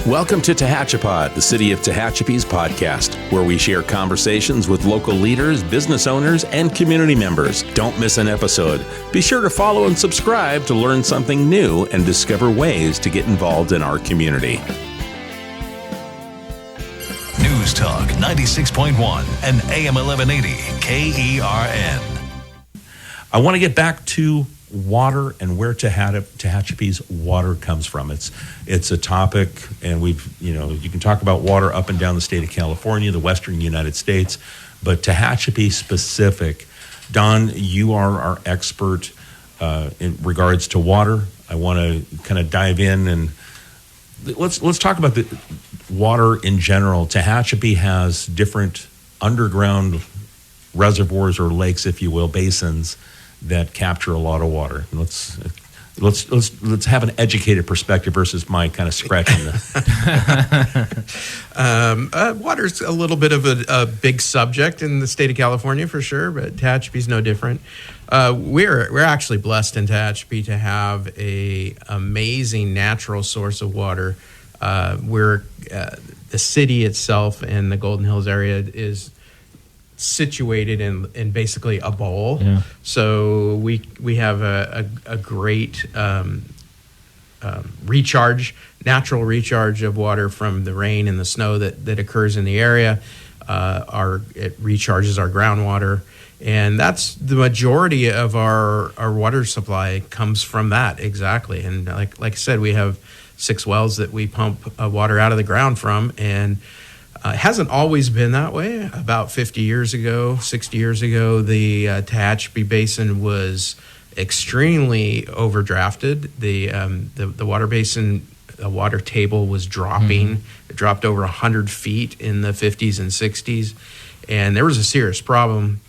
Welcome to TehachaPod, the City of Tehachapi's podcast, where we share conversations with local leaders, business owners, and community members. Don't miss an episode. Be sure to follow and subscribe to learn something new and discover ways to get involved in our community. News Talk 96.1 and AM 1180 KERN. I want to get back to water and where Tehachapi's water comes from. It's a topic, and you can talk about water up and down the state of California, the western United States, but Tehachapi specific. Don, you are our expert in regards to water. I want to kind of dive in and let's talk about the water in general. Tehachapi has different underground reservoirs or lakes, if you will, basins that capture a lot of water. And let's have an educated perspective versus my kind of scratching the. Water's a little bit of a big subject in the state of California for sure, but Tehachapi's no different. We're actually blessed in Tehachapi to have a amazing natural source of water. Where the city itself and the Golden Hills area is situated in basically a bowl. Yeah. So we have a great natural recharge of water from the rain and the snow that occurs in the area. It recharges our groundwater, and that's the majority of our water supply comes from that exactly. And like I said, we have 6 wells that we pump water out of the ground from, and it hasn't always been that way. About 60 years ago, the Tehachapi Basin was extremely overdrafted. The water basin, the water table was dropping. Mm-hmm. It dropped over 100 feet in the 50s and 60s, and there was a serious problem.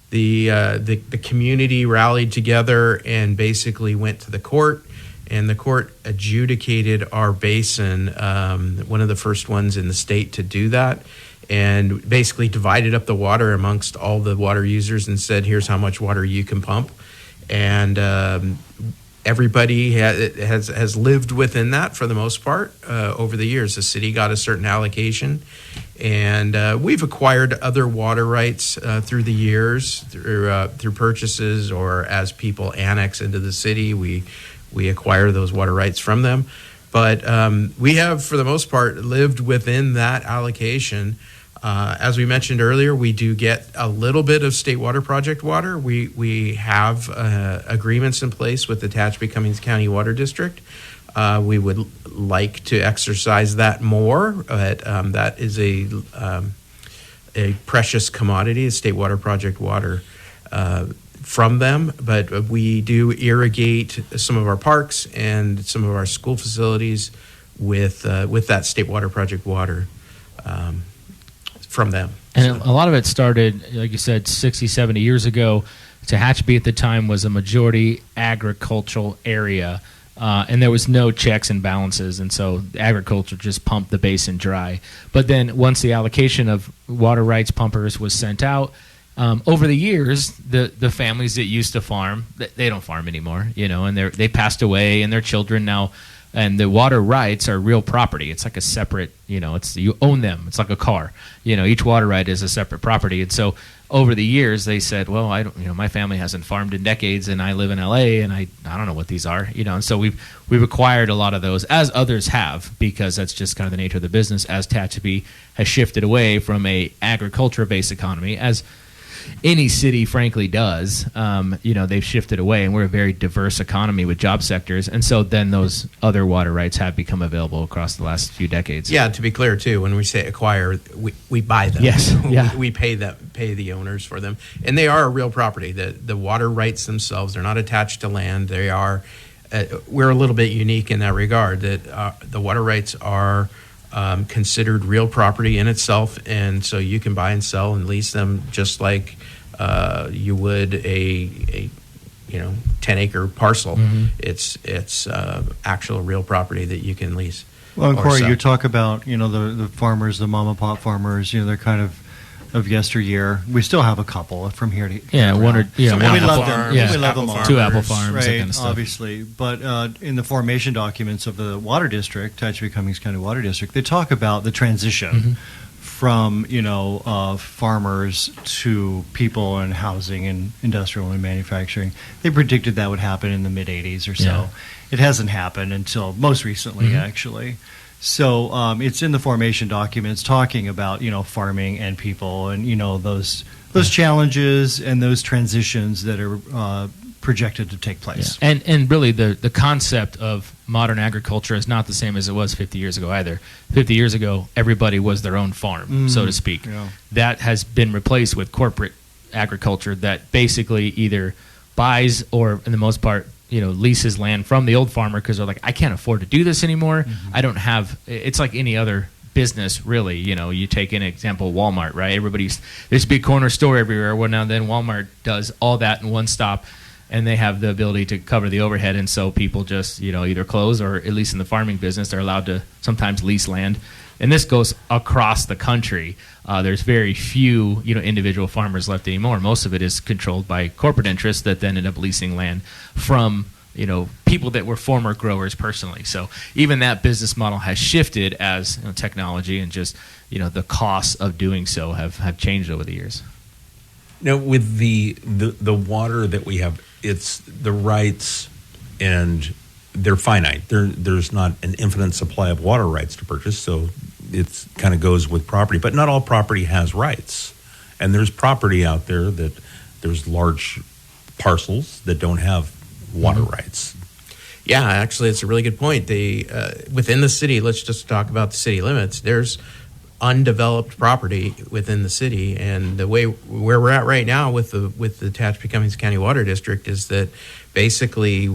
The community rallied together and basically went to the court, and the court adjudicated our basin, one of the first ones in the state to do that, and basically divided up the water amongst all the water users and said, here's how much water you can pump. And everybody has lived within that for the most part over the years. The city got a certain allocation, and we've acquired other water rights through the years, through purchases, or as people annex into the city, we acquire those water rights from them. But we have, for the most part, lived within that allocation. As we mentioned earlier, we do get a little bit of State Water Project water. We have agreements in place with the Tehachapi Cummings County Water District. We would like to exercise that more, but that is a precious commodity, State Water Project water from them. But we do irrigate some of our parks and some of our school facilities with that State Water Project water from them. And a lot of it started, like you said, 60, 70 years ago. Tehachapi at the time was a majority agricultural area, and there was no checks and balances, and so agriculture just pumped the basin dry. But then once the allocation of water rights pumpers was sent out, over the years, the families that used to farm, they don't farm anymore, and they passed away, and their children now, and the water rights are real property. It's like a separate, you own them. It's like a car. Each water right is a separate property. And so over the years, they said, well, I don't, my family hasn't farmed in decades, and I live in LA, and I don't know what these are, and so we've acquired a lot of those, as others have, because that's just kind of the nature of the business, as Tehachapi has shifted away from a agriculture-based economy, as any city frankly does. They've shifted away, and we're a very diverse economy with job sectors, and so then those other water rights have become available across the last few decades. Yeah, to be clear too, when we say acquire, we buy them. Yes, yeah. we pay the owners for them, and they are a real property. The water rights themselves, they're not attached to land. They are. We're a little bit unique in that regard, that the water rights are considered real property in itself, and so you can buy and sell and lease them just like you would a 10-acre parcel. Mm-hmm. It's actual real property that you can lease. Well, and Corey, you talk about the farmers, the mom and pop farmers. They're kind of of yesteryear. We still have a couple from here to one or Some we apple love them. farms, We love them all. two apple farms, Right, that kind of stuff. obviously. But in the formation documents of the water district, Tehachapi Cummings County Water District, they talk about the transition from farmers to people and housing and industrial and manufacturing. They predicted that would happen in the mid '80s or so. Yeah. It hasn't happened until most recently, actually. So it's in the formation documents talking about farming and people and those challenges and those transitions that are projected to take place. Yeah. And really the concept of modern agriculture is not the same as it was 50 years ago either. 50 years ago, everybody was their own farm, so to speak. Yeah. That has been replaced with corporate agriculture that basically either buys or, in the most part, leases land from the old farmer because they're like, I can't afford to do this anymore. I don't have. It's like any other business, really. You take an example, Walmart, right? There's a big corner store everywhere. Well, now then Walmart does all that in one stop, and they have the ability to cover the overhead, and so people just either close, or at least in the farming business, they're allowed to sometimes lease land. And this goes across the country. There's very few, individual farmers left anymore. Most of it is controlled by corporate interests that then end up leasing land from, people that were former growers personally. So even that business model has shifted as technology and just, the costs of doing so have changed over the years. Now, with the water that we have, it's the rights, and they're finite. There's not an infinite supply of water rights to purchase, so it kind of goes with property. But not all property has rights, and there's property out there that there's large parcels that don't have water rights. Yeah, actually, it's a really good point. Within the city, let's just talk about the city limits. There's undeveloped property within the city, and the way where we're at right now with the Tehachapi Cummings County Water District is that basically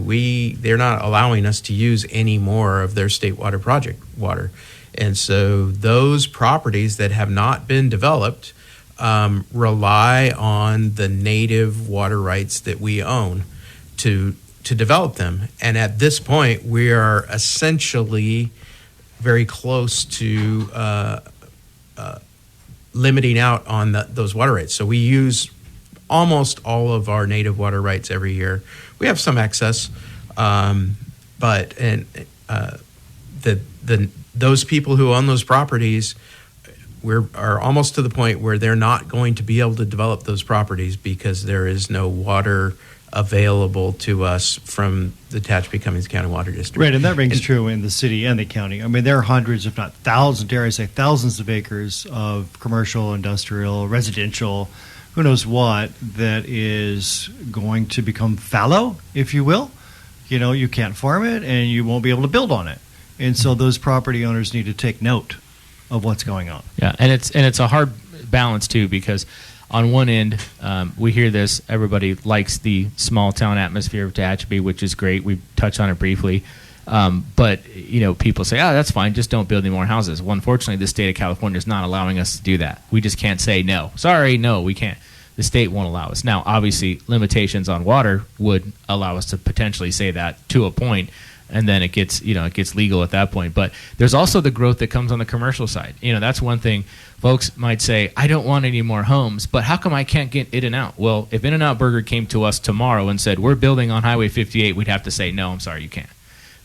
they're not allowing us to use any more of their state water project water, and so those properties that have not been developed rely on the native water rights that we own to develop them. And at this point, we are essentially very close to limiting out on those water rights. So we use almost all of our native water rights every year. We have some excess, but those people who own those properties are almost to the point where they're not going to be able to develop those properties because there is no water available to us from the Tehachapi Cummings County Water District. Right, and that rings true in the city and the county. I mean, there are hundreds, if not thousands, dare I say thousands of acres of commercial, industrial, residential, who knows what, that is going to become fallow, if you will. You can't farm it and you won't be able to build on it. And so those property owners need to take note of what's going on. Yeah, and it's a hard balance too, because on one end, we hear this, everybody likes the small town atmosphere of Tehachapi, which is great. We touched on it briefly. But people say, that's fine, just don't build any more houses. Well, unfortunately, the state of California is not allowing us to do that. We just can't say no. Sorry, no, we can't. The state won't allow us. Now, obviously, limitations on water would allow us to potentially say that to a point, and then it gets legal at that point. But there's also the growth that comes on the commercial side. That's one thing. Folks might say, I don't want any more homes, but how come I can't get In-N-Out? Well, if In-N-Out Burger came to us tomorrow and said, we're building on Highway 58, we'd have to say, no, I'm sorry, you can't,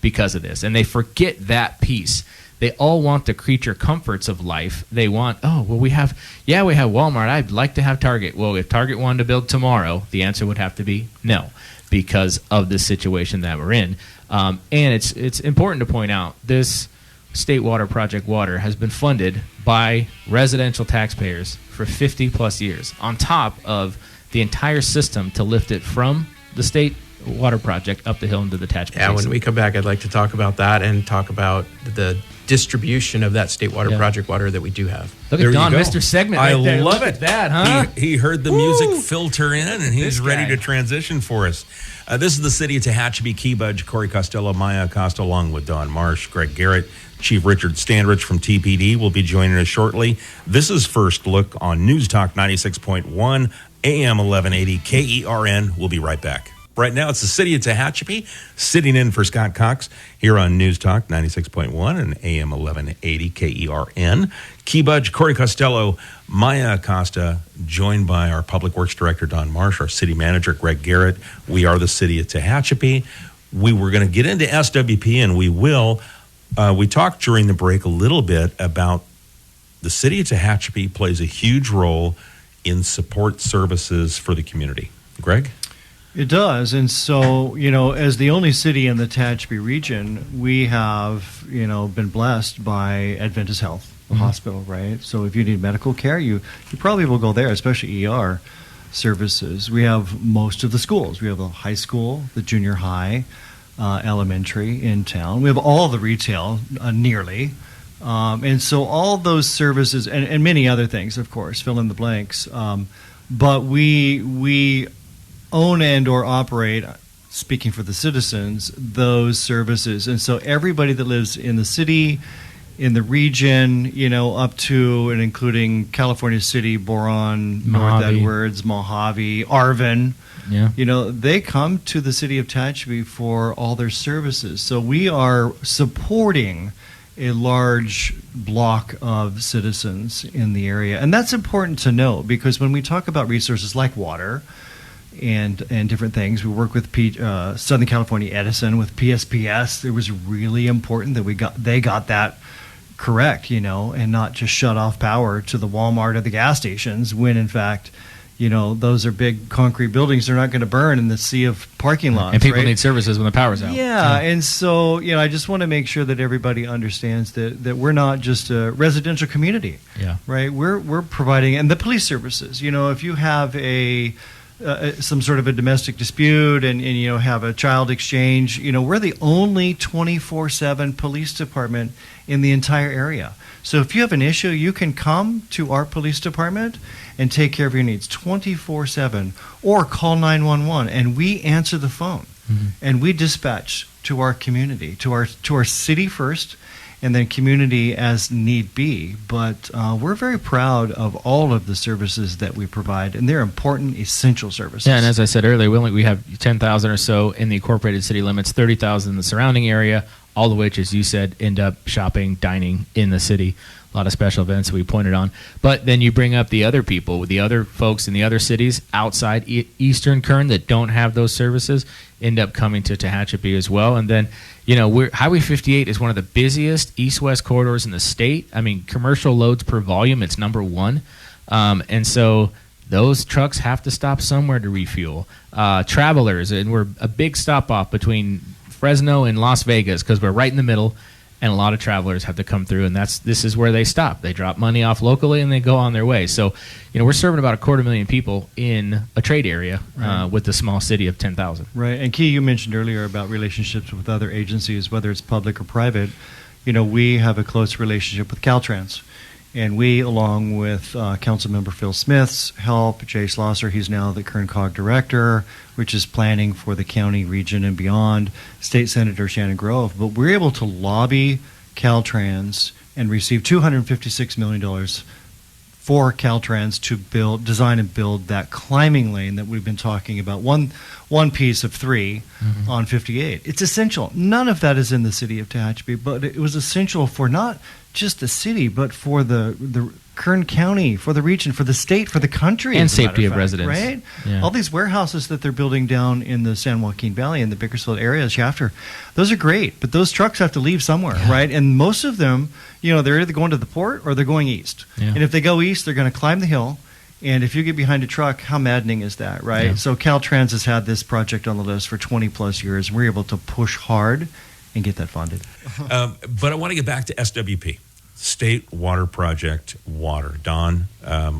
because of this. And they forget that piece. They all want the creature comforts of life. They want, we have Walmart. I'd like to have Target. Well, if Target wanted to build tomorrow, the answer would have to be no, because of the situation that we're in. And it's important to point out, this State Water Project Water has been funded by residential taxpayers for 50 plus years, on top of the entire system to lift it from the State Water Project up the hill into the Tehachapi. Yeah, when we come back, I'd like to talk about that and talk about the distribution of that State Water Project water that we do have. Look There at you Don, go. Mr. Segment. I Right there. love Look it. at that, huh? He heard the music filter in, and he's This ready guy. to transition for us. This is the city of Tehachapi, Key Budge, Corey Costello, Maya Acosta, along with Don Marsh, Greg Garrett, Chief Richard Standrich from TPD will be joining us shortly. This is First Look on News Talk 96.1, AM 1180, KERN. We'll be right back. Right now, it's the city of Tehachapi sitting in for Scott Cox here on News Talk 96.1 and AM 1180 KERN. Key Budge, Corey Costello, Maya Acosta, joined by our Public Works Director, Don Marsh, our City Manager, Greg Garrett. We are the city of Tehachapi. We were going to get into SWP, and we will. We talked during the break a little bit about the city of Tehachapi plays a huge role in support services for the community. Greg? It does. And so, as the only city in the Tehachapi region, we have, been blessed by Adventist Health, the hospital, right? So if you need medical care, you probably will go there, especially ER services. We have most of the schools. We have the high school, the junior high, elementary in town. We have all the retail, nearly. And so all those services and many other things, of course, fill in the blanks. But we own and or operate, speaking for the citizens, those services. And so everybody that lives in the city, in the region, up to and including California City, Boron, North Mojave. Edwards, Mojave, Arvin, Yeah. they come to the city of Tehachapi for all their services. So we are supporting a large block of citizens in the area. And that's important to know, because when we talk about resources like water and different things, we work with Southern California Edison with PSPS. It was really important that they got that correct, and not just shut off power to the Walmart or the gas stations when in fact those are big concrete buildings. They're not going to burn in the sea of parking lots. And people right? need services when the power's out. Yeah, and so I just want to make sure that everybody understands that we're not just a residential community. Yeah. Right. We're providing, and the police services. If you have some sort of a domestic dispute and have a child exchange, we're the only 24/7 police department in the entire area. So if you have an issue, you can come to our police department and take care of your needs 24/7, or call 911 and we answer the phone and we dispatch to our community, to our city first, and then community as need be. But we're very proud of all of the services that we provide, and they're important, essential services. Yeah, and as I said earlier, we have 10,000 or so in the incorporated city limits, 30,000 in the surrounding area, all of which, as you said, end up shopping, dining in the city. A lot of special events we pointed on. But then you bring up the other people, the other folks in the other cities outside Eastern Kern that don't have those services end up coming to Tehachapi as well. And then, Highway 58 is one of the busiest east-west corridors in the state. I mean, commercial loads per volume, it's number one. And so those trucks have to stop somewhere to refuel. Travelers, and we're a big stop-off between Fresno and Las Vegas because we're right in the middle. And a lot of travelers have to come through, and this is where they stop. They drop money off locally, and they go on their way. So, we're serving about 250,000 people in a trade area with the small city of 10,000. Right. And Key, you mentioned earlier about relationships with other agencies, whether it's public or private. We have a close relationship with Caltrans. And we, along with Councilmember Phil Smith's help, Jay Schlosser, he's now the Kern COG director, which is planning for the county, region, and beyond, State Senator Shannon Grove. But we're able to lobby Caltrans and receive $256 million for Caltrans to design and build that climbing lane that we've been talking about, one piece of three on 58. It's essential. None of that is in the city of Tehachapi, but it was essential for not just the city, but for the Kern County, for the region, for the state, for the country. And as a matter safety of fact, residents. Right? Yeah. All these warehouses that they're building down in the San Joaquin Valley and the Bakersfield area, Shafter, those are great, but those trucks have to leave somewhere, right? And most of them, they're either going to the port or they're going east. Yeah. And if they go east, they're going to climb the hill. And if you get behind a truck, how maddening is that, right? Yeah. So Caltrans has had this project on the list for 20 plus years, and we're able to push hard and get that funded. But I want to get back to SWP, State Water Project Water. Don,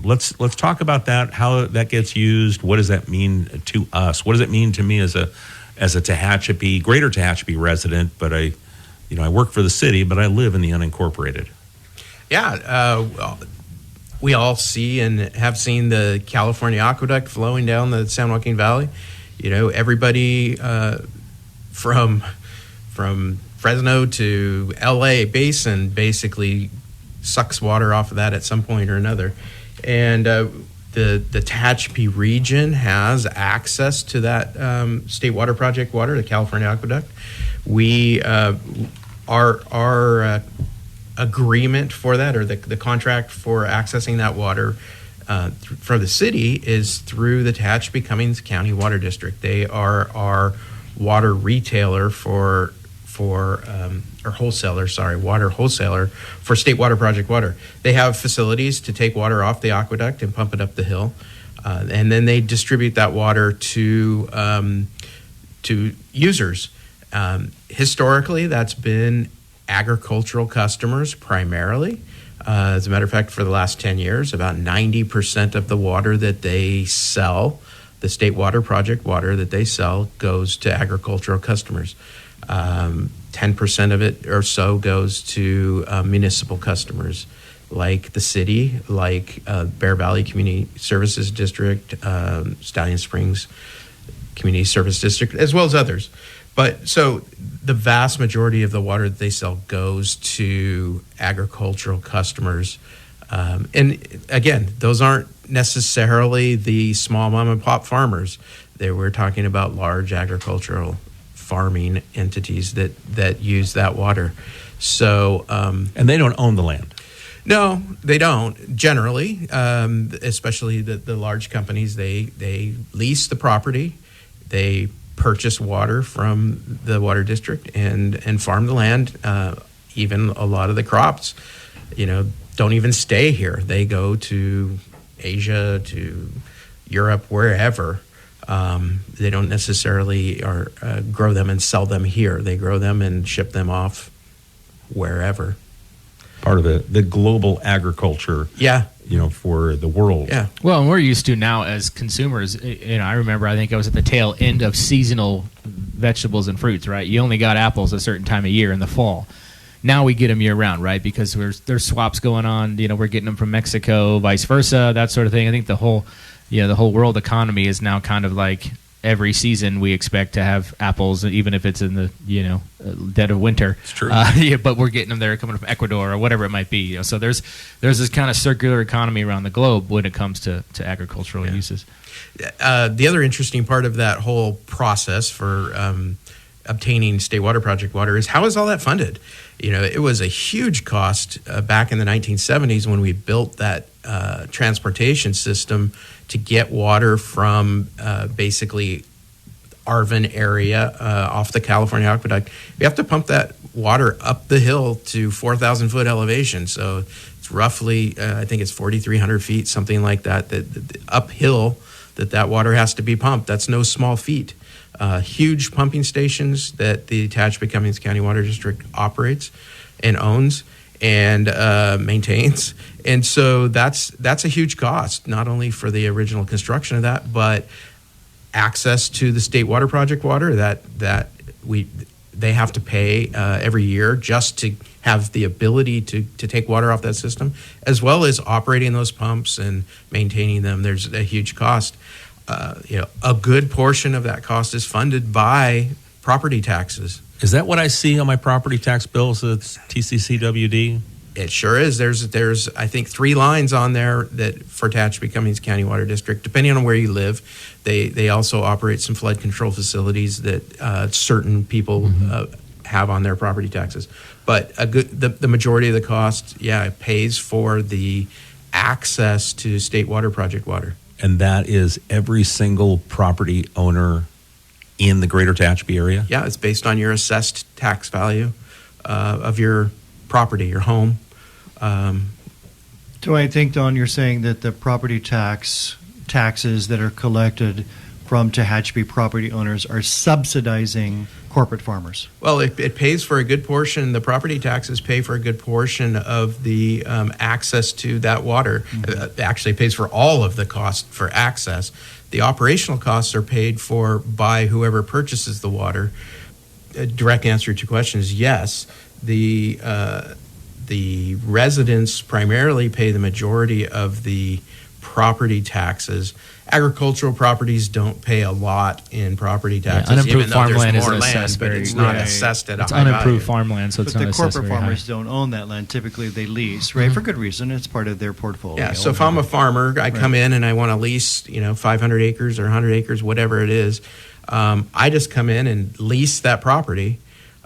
let's talk about that, how that gets used. What does that mean to us? What does it mean to me as a Tehachapi, greater Tehachapi resident? But I work for the city, but I live in the unincorporated. Yeah, we all see and have seen the California aqueduct flowing down the San Joaquin Valley. Everybody from Fresno to LA basin basically sucks water off of that at some point or another. And the Tehachapi region has access to that state water project water, the California Aqueduct. We our agreement for that, or the contract for accessing that water for the city, is through the Tehachapi Cummings County Water District. They are our water retailer or wholesaler, water wholesaler for state water project water. They have facilities to take water off the aqueduct and pump it up the hill, and then they distribute that water to users. Historically, that's been agricultural customers primarily. As a matter of fact, for the last 10 years, about 90% of the water that they sell, the state water project water that they sell, goes to agricultural customers. 10% of it or so goes to municipal customers, like the city, like Bear Valley Community Services District, Stallion Springs Community Service District, as well as others. But so the vast majority of the water that they sell goes to agricultural customers. And again, those aren't necessarily the small mom and pop farmers. We're talking about large agricultural farming entities that use that water. So, and they don't own the land. No, they don't generally, especially the large companies. They lease the property, they purchase water from the water district and farm the land. Even a lot of the crops, don't even stay here. They go to Asia, to Europe, wherever. They don't necessarily grow them and sell them here. They grow them and ship them off wherever. Part of the global agriculture. Yeah. For the world. Yeah. Well, and we're used to now as consumers. I remember, I think I was at the tail end of seasonal vegetables and fruits, right? You only got apples a certain time of year in the fall. Now we get them year round, right? Because there's swaps going on. We're getting them from Mexico, vice versa, that sort of thing. I think the whole world economy is now kind of like every season we expect to have apples, even if it's in the dead of winter. It's true. But we're getting them there coming from Ecuador or whatever it might be. So there's this kind of circular economy around the globe when it comes to agricultural uses. The other interesting part of that whole process for obtaining state water project water is, how is all that funded? It was a huge cost back in the 1970s when we built that transportation system to get water from basically Arvin area off the California Aqueduct. We have to pump that water up the hill to 4,000 foot elevation. So it's roughly, I think it's 4,300 feet, something like that, that uphill that water has to be pumped. That's no small feat. Huge pumping stations that the Tehachapi Cummings County Water District operates and owns and maintains. And so that's a huge cost, not only for the original construction of that, but access to the state water project water that they have to pay every year just to have the ability to take water off that system, as well as operating those pumps and maintaining them. There's a huge cost. A good portion of that cost is funded by property taxes. Is that what I see on my property tax bills? It's TCCWD? It sure is. There's I think 3 lines on there that for Tehachapi Cummings County Water District, depending on where you live. They also operate some flood control facilities that certain people have on their property taxes. But the majority of the cost, it pays for the access to state water project water. And that is every single property owner in the greater Tehachapi area? Yeah, it's based on your assessed tax value of your property, your home. So I think, Don, you're saying that the property taxes that are collected from Tehachapi property owners are subsidizing corporate farmers. Well, it pays for a good portion. The property taxes pay for a good portion of the access to that water. It actually pays for all of the cost for access. The operational costs are paid for by whoever purchases the water. A direct answer to your question is yes. The residents primarily pay the majority of the property taxes. Agricultural properties don't pay a lot in property taxes. Unimproved even though there's farmland more isn't land, assessed but very- it's not right. assessed at It's a high unimproved value. farmland, so it's But not the assessed corporate very high. farmers don't own that land. Typically, they lease, right? For good reason. It's part of their portfolio. Yeah, so if I'm a farmer, I come in and I want to lease, 500 acres or 100 acres, whatever it is. I just come in and lease that property.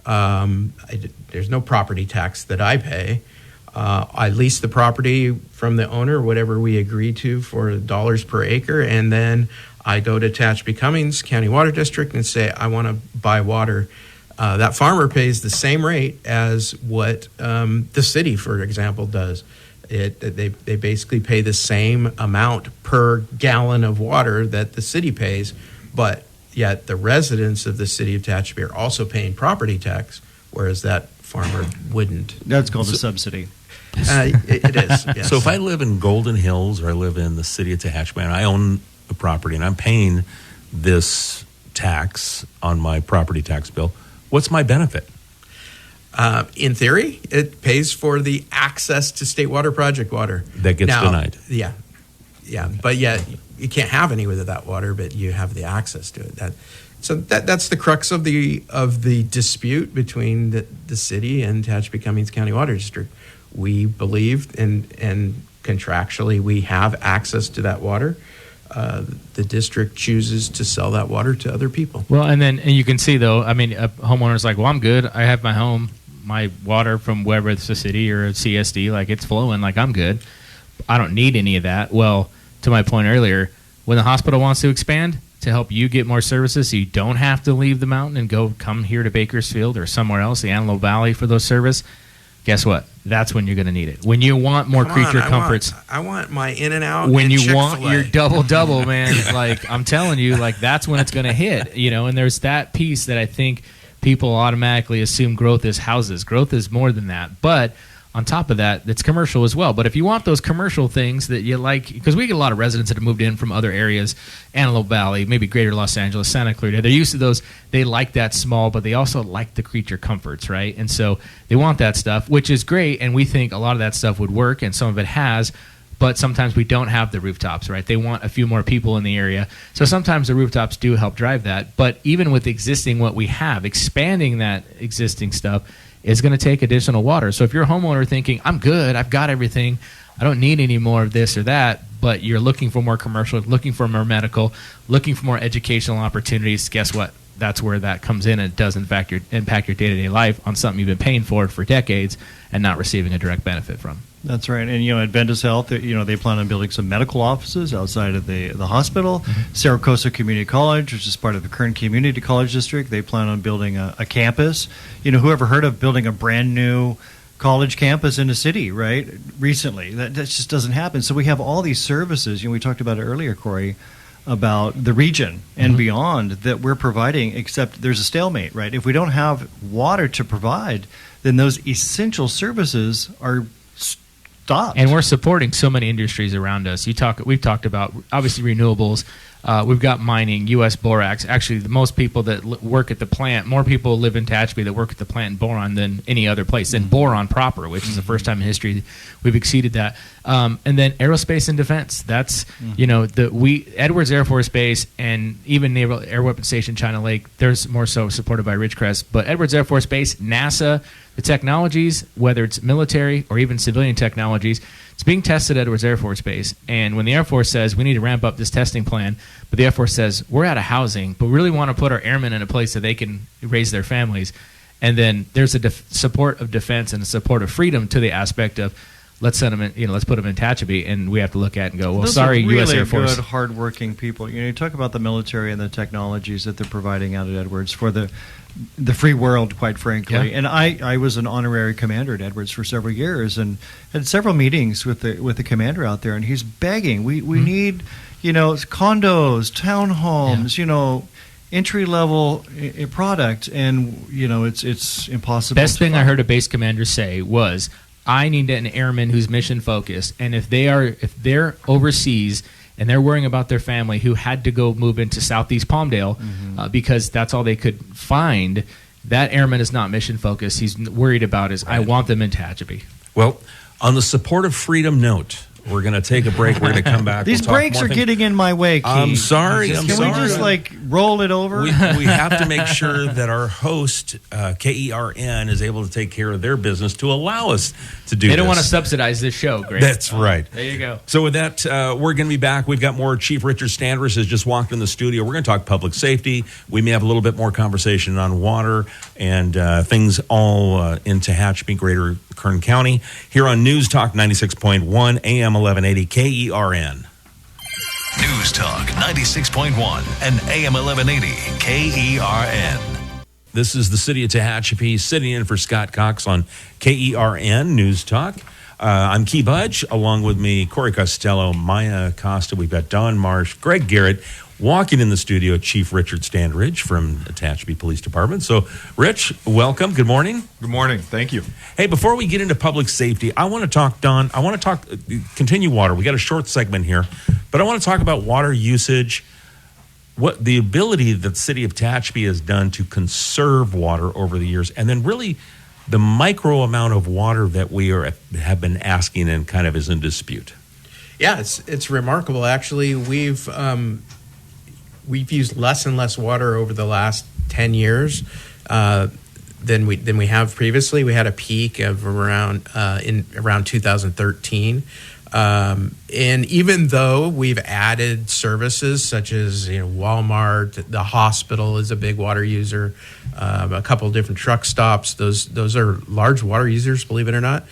There's no property tax that I pay. I lease the property from the owner, whatever we agree to for dollars per acre, and then I go to Tehachapi Cummings County Water District and say I want to buy water. That farmer pays the same rate as what the city, for example, does. They basically pay the same amount per gallon of water that the city pays, but yet the residents of the city of Tehachapi are also paying property tax, whereas that farmer wouldn't. That's called a subsidy. It is. Yes. So if I live in Golden Hills or I live in the city of Tehachapi and I own a property and I'm paying this tax on my property tax bill, what's my benefit? In theory, it pays for the access to state water project water. That gets denied. Yeah. But yet you can't have any with that water, but you have the access to it. That's the crux of the dispute between the city and Tehachapi Cummings County Water District. We believe and contractually we have access to that water. The district chooses to sell that water to other people. Well, and you can see, though, a homeowner's like, well, I'm good. I have my home, my water from wherever it's a city or a CSD, like it's flowing, like I'm good. I don't need any of that. Well, to my point earlier, when the hospital wants to expand to help you get more services so you don't have to leave the mountain and come here to Bakersfield or somewhere else, the Antelope Valley, for those service, guess what? That's when you're going to need it. When you want more creature comforts. I want my In-N-Out when and you Chick-fil-A. want your double, man, like I'm telling you, like that's when it's going to hit, and there's that piece that I think people automatically assume growth is houses. Growth is more than that. But on top of that, it's commercial as well. But if you want those commercial things that you like, because we get a lot of residents that have moved in from other areas, Antelope Valley, maybe greater Los Angeles, Santa Clarita, they're used to those. They like that small, but they also like the creature comforts, right? And so they want that stuff, which is great. And we think a lot of that stuff would work, and some of it has. But sometimes we don't have the rooftops, right? They want a few more people in the area. So sometimes the rooftops do help drive that. But even with existing what we have, expanding that existing stuff is going to take additional water. So if you're a homeowner thinking, I'm good, I've got everything, I don't need any more of this or that, but you're looking for more commercial, looking for more medical, looking for more educational opportunities, guess what? That's where that comes in, and it does impact your day-to-day life on something you've been paying for decades and not receiving a direct benefit from. That's right. And, Adventist Health, they plan on building some medical offices outside of the hospital. Mm-hmm. Saracosa Community College, which is part of the KERN Community College District, they plan on building a campus. Who ever heard of building a brand new college campus in a city, right? Recently. That just doesn't happen. So we have all these services. We talked about it earlier, Corey, about the region and beyond that we're providing, except there's a stalemate, right? If we don't have water to provide, then those essential services are stopped. And we're supporting so many industries around us. We've talked about, obviously, renewables. We've got mining, U.S. borax. Actually, the most people that work at the plant, more people live in Tehachapi that work at the plant in boron than any other place, than boron proper, which is the first time in history we've exceeded that. And then aerospace and defense. That's, Edwards Air Force Base and even Naval Air Weapons Station China Lake, there's more so supported by Ridgecrest. But Edwards Air Force Base, NASA, the technologies, whether it's military or even civilian technologies, it's being tested at Edwards Air Force Base. And when the Air Force says we need to ramp up this testing plan, but the Air Force says we're out of housing, but we really want to put our airmen in a place so they can raise their families. And then there's a support of defense and a support of freedom to the aspect of let's send them in, let's put them in Tehachapi, and we have to look at and go, well, Those sorry, are really U.S. Air Force. good, hardworking people. You talk about the military and the technologies that they're providing out at Edwards for the free world, quite frankly. Yeah. And I was an honorary commander at Edwards for several years and had several meetings with the commander out there, and he's begging, we need, condos, townhomes, entry level product, and it's impossible. Best thing I heard a base commander say was, I need an airman who's mission focused, and if they're overseas and they're worrying about their family who had to go move into Southeast Palmdale because that's all they could find, that airman is not mission focused. He's worried about I want them in Tehachapi. Well, on the support of freedom note, We're going to take a break. We're going to come back. These We'll talk breaks more are things. getting in my way, Keith. I'm sorry. Can we just roll it over? We have to make sure that our host, KERN, is able to take care of their business to allow us to do this. They don't want to subsidize this show, Greg. That's right. There you go. So with that, we're going to be back. We've got more. Chief Richard Standris has just walked in the studio. We're going to talk public safety. We may have a little bit more conversation on water and things all in Tehachapi, Greater Kern County, here on News Talk 96.1 AM 1180 KERN. News Talk 96.1 and AM 1180 KERN. This is the city of Tehachapi, sitting in for Scott Cox on KERN News Talk. I'm Key Budge, along with me, Corey Costello, Maya Costa. We've got Don Marsh, Greg Garrett, walking in the studio, Chief Richard Standridge from the Tehachapi Police Department. So, Rich, welcome. Good morning. Good morning. Thank you. Hey, before we get into public safety, I want to talk, Don, continue water. We got a short segment here, but I want to talk about water usage, what the ability that the city of Tehachapi has done to conserve water over the years, and then really the micro amount of water that we have been asking and kind of is in dispute. Yeah, it's remarkable. Actually, we've used less and less water over the last 10 years than we have previously. We had a peak of around 2013. And even though we've added services such as Walmart, the hospital is a big water user, a couple of different truck stops, those are large water users, believe it or not,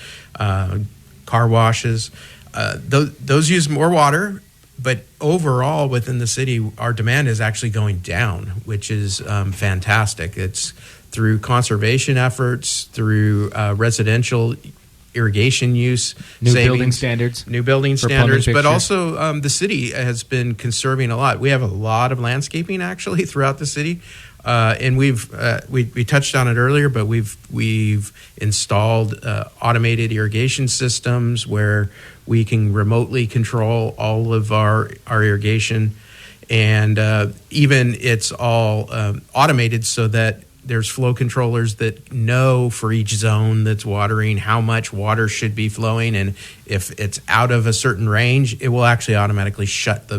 car washes, those use more water. But overall, within the city, our demand is actually going down, which is fantastic. It's through conservation efforts, through residential irrigation use, New savings, building standards, but also the city has been conserving a lot. We have a lot of landscaping actually throughout the city, and we touched on it earlier, but we've installed automated irrigation systems where we can remotely control all of our irrigation, and even it's all automated so that there's flow controllers that know for each zone that's watering how much water should be flowing, and if it's out of a certain range, it will actually automatically shut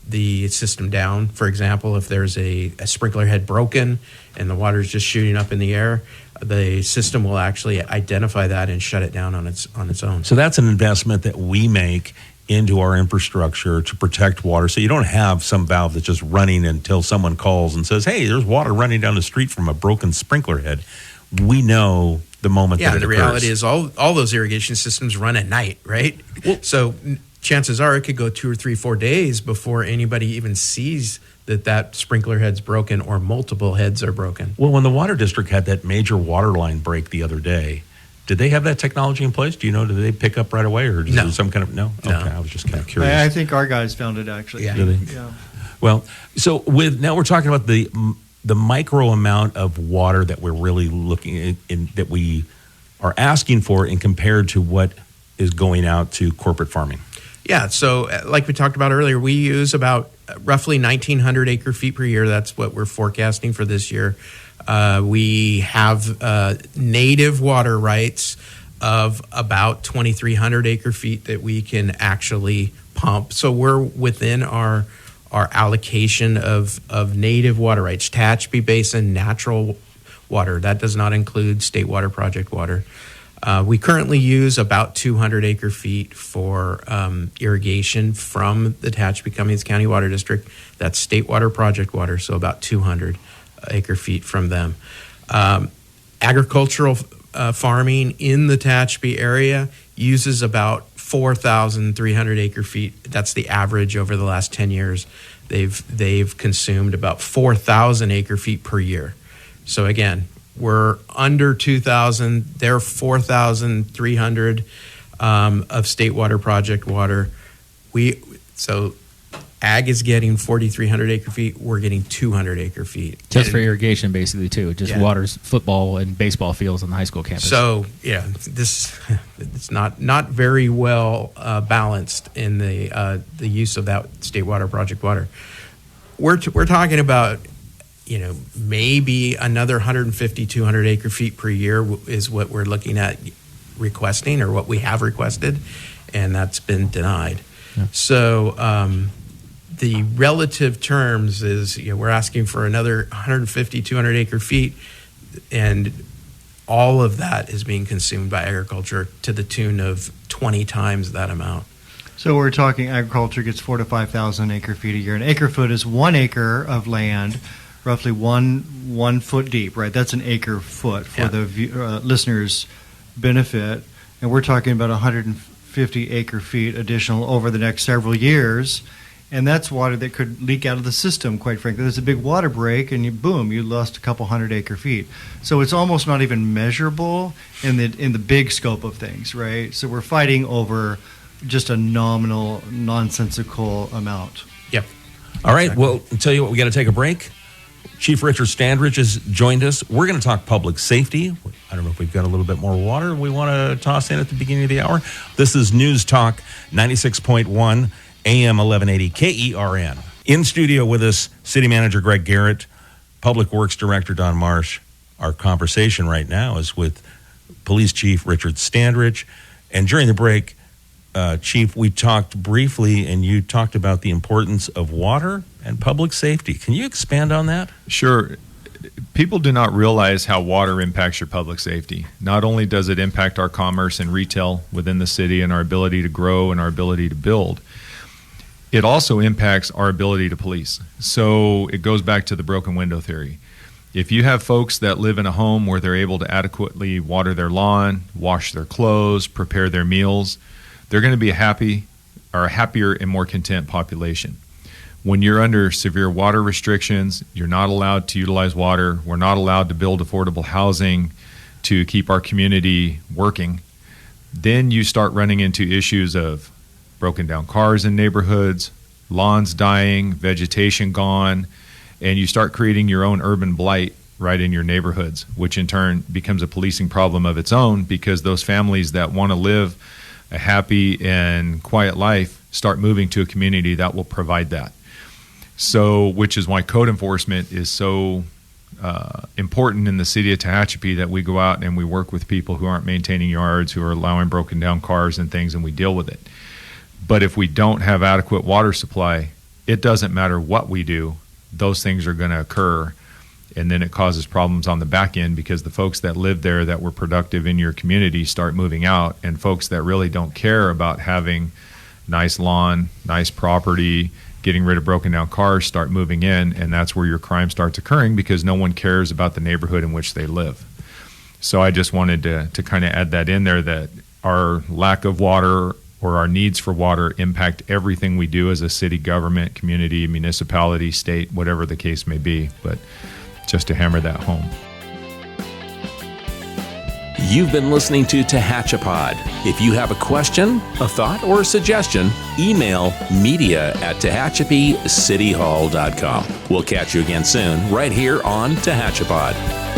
the system down. For example, if there's a sprinkler head broken and the water is just shooting up in the air, the system will actually identify that and shut it down on its own. So that's an investment that we make into our infrastructure to protect water, so you don't have some valve that's just running until someone calls and says, hey, there's water running down the street from a broken sprinkler head. We know the moment that it occurs. Yeah, the reality is all those irrigation systems run at night, right? Well, so chances are it could go 2 or 3, 4 days before anybody even sees that sprinkler head's broken or multiple heads are broken. Well, when the water district had that major water line break the other day, did they have that technology in place? Do you know, did they pick up right away, or is there some kind of, no? Okay, I was just kind of curious. I think our guys found it, actually. Yeah. Did they? Yeah. Well, so now we're talking about the micro amount of water that we're really looking in that we are asking for, and compared to what is going out to corporate farming. Yeah, so like we talked about earlier, we use about roughly 1,900 acre feet per year. That's what we're forecasting for this year. We have native water rights of about 2,300 acre feet that we can actually pump. So we're within our allocation of native water rights, Tehachapi Basin natural water. That does not include State Water Project water. We currently use about 200 acre feet for irrigation from the Tehachapi Cummings County Water District. That's State Water Project water, so about 200 acre feet from them. Agricultural farming in the Tehachapi area uses about 4,300 acre feet. That's the average over the last 10 years. They've consumed about 4,000 acre feet per year. So again, we're under 2,000. They're 4,300 of State Water Project water. So ag is getting 4,300 acre feet. We're getting 200 acre feet. Just for irrigation, basically, too. Just waters football and baseball fields on the high school campus. So, yeah, it's not very well balanced in the use of that State Water Project water. We're talking about, maybe another 150, 200 acre feet per year is what we're looking at requesting, or what we have requested. and that's been denied. So the relative terms is, we're asking for another 150, 200 acre feet, and all of that is being consumed by agriculture to the tune of 20 times that amount. So we're talking agriculture gets 4,000 to 5,000 acre feet a year. An acre foot is 1 acre of land, roughly one foot deep, right? That's an acre foot for the listeners' benefit. And we're talking about 150 acre feet additional over the next several years. And that's water that could leak out of the system, quite frankly. There's a big water break, and you lost a couple hundred acre feet. So it's almost not even measurable in the big scope of things, right? So we're fighting over just a nominal, nonsensical amount. Yep. All right, well, I'll tell you what, we got to take a break. Chief Richard Standridge has joined us. We're going to talk public safety. I don't know if we've got a little bit more water we want to toss in at the beginning of the hour. This is News Talk 96.1 AM 1180 KERN. In studio with us, City Manager Greg Garrett, Public Works Director Don Marsh. Our conversation right now is with Police Chief Richard Standridge. And during the break, Chief, we talked briefly, and you talked about the importance of water and public safety. Can you expand on that? Sure. People do not realize how water impacts your public safety. Not only does it impact our commerce and retail within the city and our ability to grow and our ability to build, it also impacts our ability to police. So it goes back to the broken window theory. If you have folks that live in a home where they're able to adequately water their lawn, wash their clothes, prepare their meals, they're going to be a happier and more content population. When you're under severe water restrictions, you're not allowed to utilize water, we're not allowed to build affordable housing to keep our community working, then you start running into issues of broken down cars in neighborhoods, lawns dying, vegetation gone, and you start creating your own urban blight right in your neighborhoods, which in turn becomes a policing problem of its own, because those families that want to live a happy and quiet life start moving to a community that will provide that. So, which is why code enforcement is so important in the city of Tehachapi, that we go out and we work with people who aren't maintaining yards, who are allowing broken down cars and things, and we deal with it. But if we don't have adequate water supply, it doesn't matter what we do, those things are going to occur. And then it causes problems on the back end, because the folks that live there that were productive in your community start moving out, and folks that really don't care about having nice lawn, nice property, getting rid of broken down cars start moving in, and that's where your crime starts occurring, because no one cares about the neighborhood in which they live. So I just wanted to kind of add that in there, that our lack of water or our needs for water impact everything we do as a city government, community, municipality, state, whatever the case may be. But just to hammer that home. You've been listening to TehachaPod. If you have a question, a thought, or a suggestion, email media@TehachapiCityHall.com. We'll catch you again soon, right here on TehachaPod.